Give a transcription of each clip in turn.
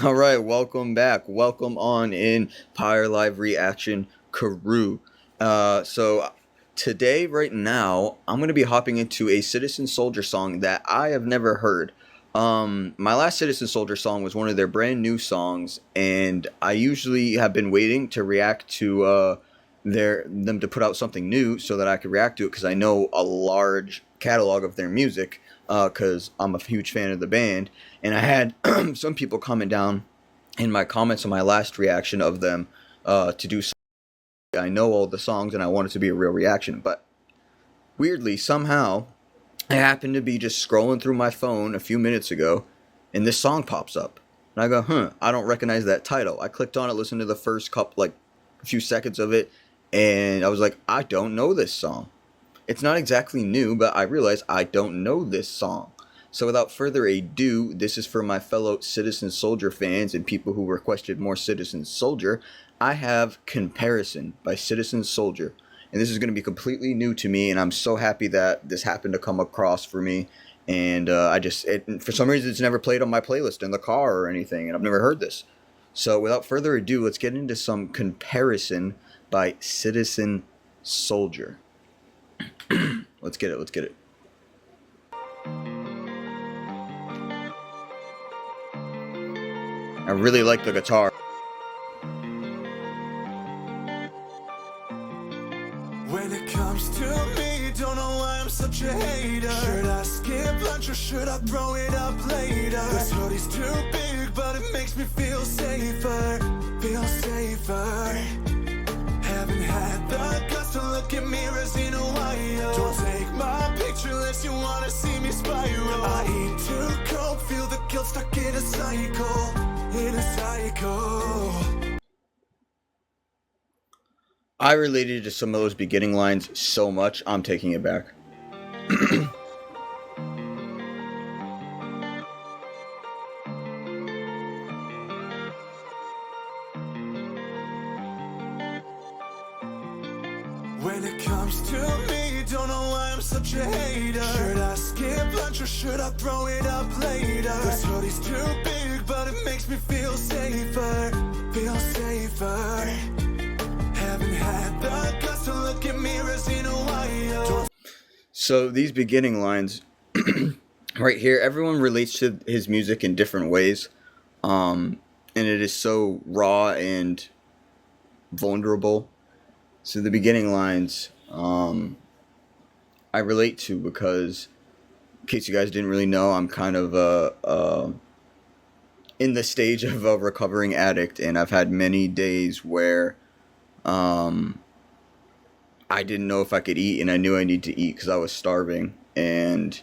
All right, welcome back. Welcome on in Pyre Live Reaction Crew. So today, right now, I'm gonna be hopping into a Citizen Soldier song that I have never heard. My last Citizen Soldier song was one of their brand new songs, and I usually have been waiting to react to them to put out something new so that I could react to it because I know a large catalog of their music because I'm a huge fan of the band, and I had some people comment down in my comments on my last reaction of them to do something. I know all the songs and I want it to be a real reaction, but weirdly, somehow, I happened to be just scrolling through my phone a few minutes ago, and this song pops up. And I go, I don't recognize that title. I clicked on it, listened to the first couple, like, a few seconds of it, and I was like, I don't know this song. It's not exactly new, but I realized I don't know this song. So without further ado, this is for my fellow Citizen Soldier fans and people who requested more Citizen Soldier. I have Comparison by Citizen Soldier. And this is going to be completely new to me, and I'm so happy that this happened to come across for me. And for some reason, it's never played on my playlist in the car or anything, and I've never heard this. So without further ado, let's get into some Comparison by Citizen Soldier. Let's get it. I really like the guitar. When it comes to me, don't know why I'm such a hater. Should I skip lunch or should I throw it up later? This hoodie's too big, but it makes me feel safer. Feel safer. Haven't had the guts to look at mirrors in a while. Don't take my picture unless you wanna see me spiral. I eat too cold, feel the guilt stuck in a cycle. In a cycle. I related to some of those beginning lines so much, I'm taking it back. When it comes to me, don't know why I'm such a hater. Should I skip lunch or should I throw it up later? This hoodie's too big, but it makes me feel safer. Feel safer. Haven't had the guts to look at mirrors in a while. So these beginning lines right here, everyone relates to his music in different ways. And it is so raw and vulnerable. So the beginning lines I relate to because, in case you guys didn't really know, I'm kind of in the stage of a recovering addict, and I've had many days where I didn't know if I could eat, and I knew I needed to eat because I was starving, and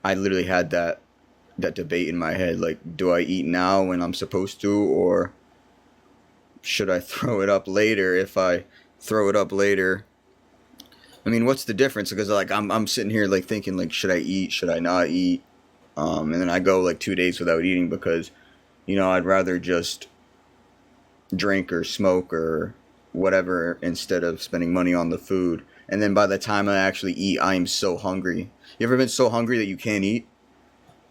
I literally had that debate in my head, like, do I eat now when I'm supposed to, or should I throw it up later? If I throw it up later, I mean, what's the difference? Because like I'm sitting here like thinking like, should I eat? Should I not eat? And then I go like 2 days without eating because, I'd rather just drink or smoke or whatever instead of spending money on the food. And then by the time I actually eat, I am so hungry. You ever been so hungry that you can't eat?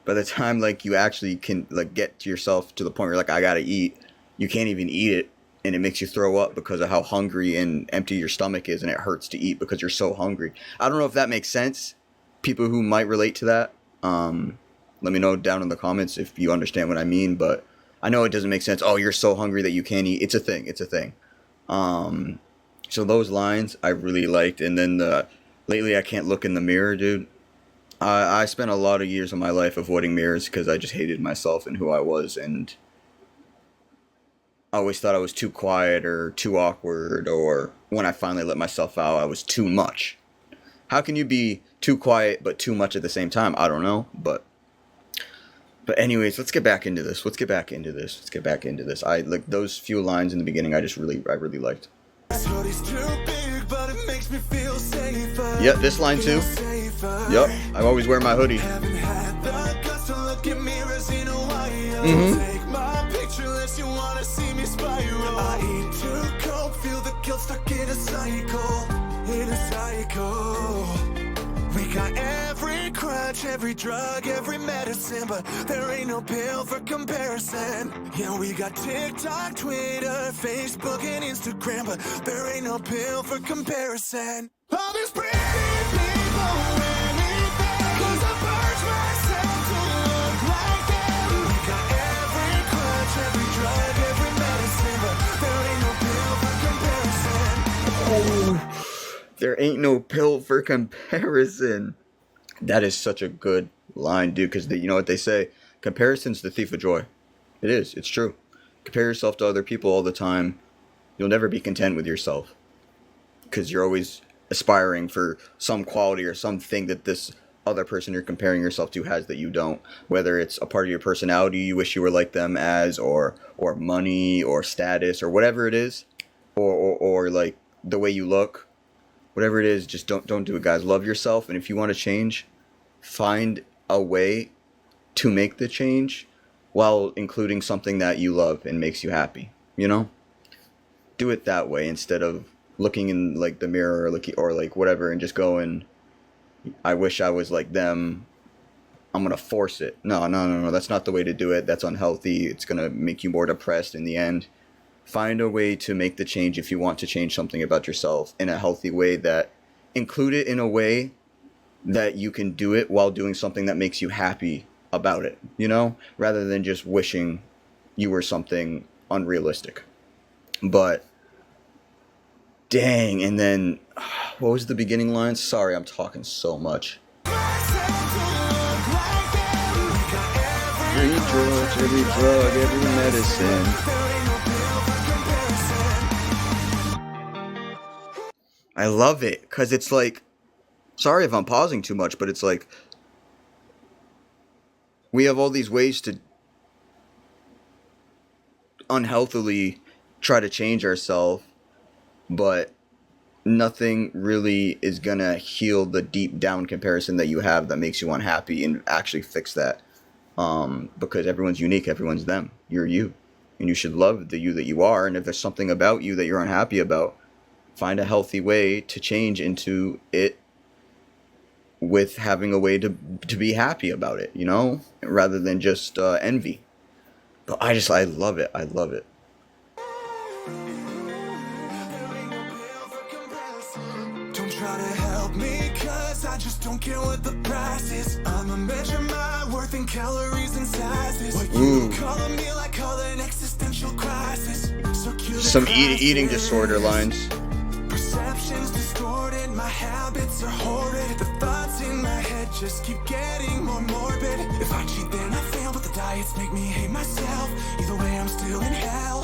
By the time like you actually can like get to yourself to the point where you're like, I gotta eat, you can't even eat it. And it makes you throw up because of how hungry and empty your stomach is, and it hurts to eat because you're so hungry. I don't know if that makes sense. People who might relate to that, let me know down in the comments if you understand what I mean, but I know it doesn't make sense. Oh, you're so hungry that you can't eat. It's a thing. So those lines I really liked, and then lately I can't look in the mirror, dude. I spent a lot of years of my life avoiding mirrors because I just hated myself and who I was, and I always thought I was too quiet or too awkward, or when I finally let myself out, I was too much. How can you be too quiet but too much at the same time? I don't know, but anyways, let's get back into this. I like those few lines in the beginning. I really liked. Yep, this line too. Yep, I always wear my hoodie. I eat too cold, feel the guilt stuck in a cycle. We got every crutch, crutch, every drug, every medicine, but there ain't no pill for comparison. Yeah, we got TikTok, Twitter, Facebook, and Instagram, but there ain't no pill for comparison. All these pretty people anything, 'cause I purge myself to look like them. We got every crutch, every drug, every medicine, but there ain't no pill for comparison. There ain't no pill for comparison. That is such a good line, dude, because you know what they say? Comparison's the thief of joy. It is. It's true. Compare yourself to other people all the time. You'll never be content with yourself because you're always aspiring for some quality or something that this other person you're comparing yourself to has that you don't. Whether it's a part of your personality you wish you were like them as, or money, or status, or whatever it is, or like the way you look. Whatever it is, just don't do it, guys. Love yourself, and if you want to change, find a way to make the change while including something that you love and makes you happy. You know, do it that way instead of looking in like the mirror or like whatever and just going, I wish I was like them. I'm gonna force it. No. That's not the way to do it. That's unhealthy. It's gonna make you more depressed in the end. Find a way to make the change if you want to change something about yourself in a healthy way, that include it in a way that you can do it while doing something that makes you happy about it, you know, rather than just wishing you were something unrealistic. But dang, and then what was the beginning line? Sorry, I'm talking so much. Every drug, every medicine. I love it because it's like, sorry if I'm pausing too much, but it's like we have all these ways to unhealthily try to change ourselves, but nothing really is gonna heal the deep down comparison that you have that makes you unhappy and actually fix that. Because everyone's unique, everyone's them. You're you, and you should love the you that you are. And if there's something about you that you're unhappy about, find a healthy way to change into it with having a way to be happy about it, you know, rather than just envy. But I love it. I love it. Don't try to help me, 'cause I just don't care what the price is. I'ma measure my worth in calories and sizes. What you call a meal, I call an existential crisis. So cue the Some crisis. eating disorder lines. Perceptions distorted, my habits are horrid. The thoughts in my head just keep getting more morbid. If I cheat then I fail, but the diets make me hate myself. Either way I'm still in hell.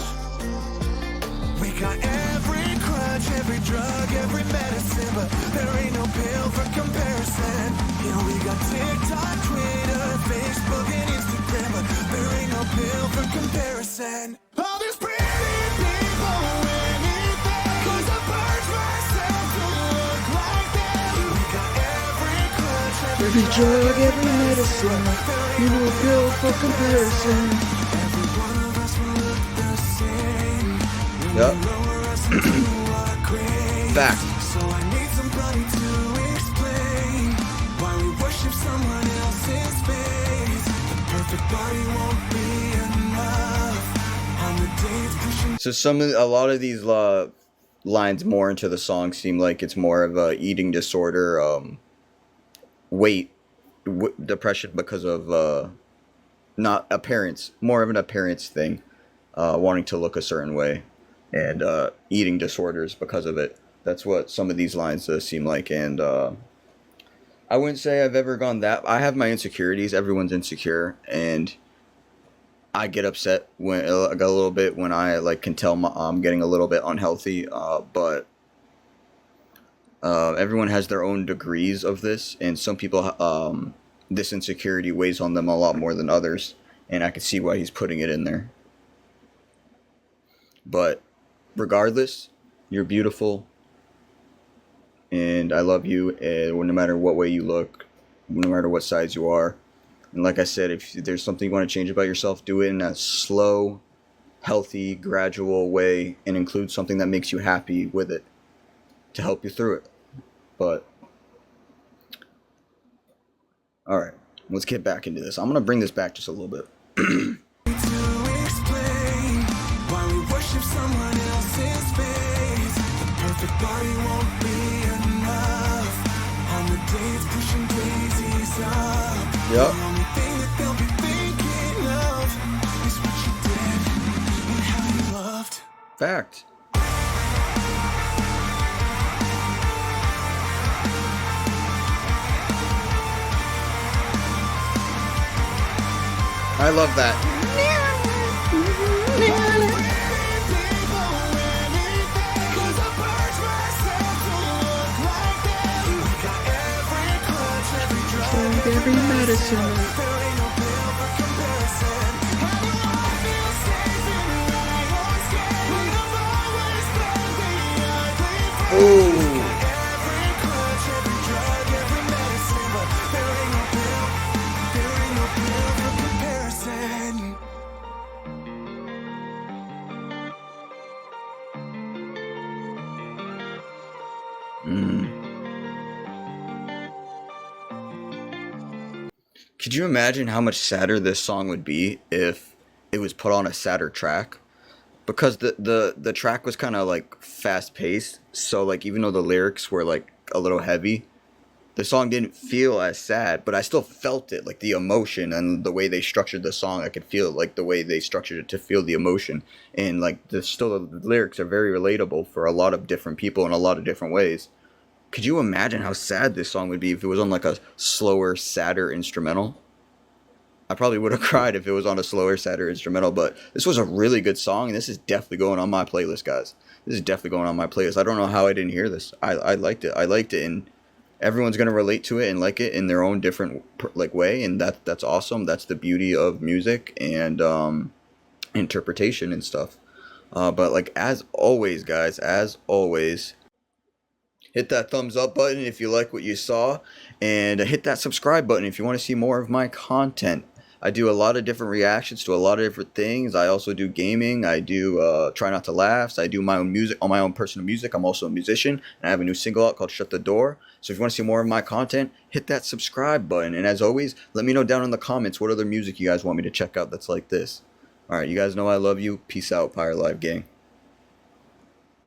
We got every crutch, every drug, every medicine, but there ain't no pill for comparison. Yeah, we got TikTok, Twitter, Facebook, and Instagram, but there ain't no pill for comparison. All these pretty people anything, 'cause I purge myself to look like them. We got every crutch, Every drug, every medicine, you know, pill for comparison. every one of us will look the same. Yep. Fact. So I need somebody to explain why we worship someone else's face. The perfect body won't be enough on the days pushing. So a lot of these lines more into the song seem like it's more of a eating disorder, depression because of not appearance, more of an appearance thing, wanting to look a certain way, and eating disorders because of it. That's what some of these lines seem like, and I wouldn't say I've ever gone that. I have my insecurities. Everyone's insecure, and I get upset when I got a little bit when I like can tell I'm getting a little bit unhealthy. But everyone has their own degrees of this, and some people this insecurity weighs on them a lot more than others, and I can see why he's putting it in there. But regardless, you're beautiful, and I love you, and no matter what way you look, no matter what size you are. And like I said, if there's something you want to change about yourself, do it in a slow, healthy, gradual way, and include something that makes you happy with it to help you through it. But All right, let's get back into this. I'm gonna bring this back just a little bit. To explain why we worship someone else's faith. The perfect body won't be enough. On the days pushing daisies up. Yep. The only thing that they'll be thinking of is what you did and how you loved. Fact. I love that. Every medicine. Ooh. Could you imagine how much sadder this song would be if it was put on a sadder track? Because the track was kind of like fast paced, so like even though the lyrics were like a little heavy, the song didn't feel as sad, but I still felt it, like the emotion and the way they structured the song. I could feel like the way they structured it to feel the emotion, and like the lyrics are very relatable for a lot of different people in a lot of different ways. Could you imagine how sad this song would be if it was on like a slower, sadder instrumental? I probably would have cried if it was on a slower, sadder instrumental, but this was a really good song, and this is definitely going on my playlist, guys. This is definitely going on my playlist. I don't know how I didn't hear this. I liked it. I liked it, and everyone's gonna relate to it and like it in their own different like way, and that's awesome. That's the beauty of music and interpretation and stuff. But like as always, guys, as always, hit that thumbs up button if you like what you saw, and hit that subscribe button if you want to see more of my content. I do a lot of different reactions to a lot of different things. I also do gaming. I do Try Not to Laughs. I do my own music, on my own personal music. I'm also a musician, and I have a new single out called Shut the Door. So if you want to see more of my content, hit that subscribe button. And as always, let me know down in the comments what other music you guys want me to check out that's like this. All right, you guys know I love you. Peace out, Pyre Live Gang.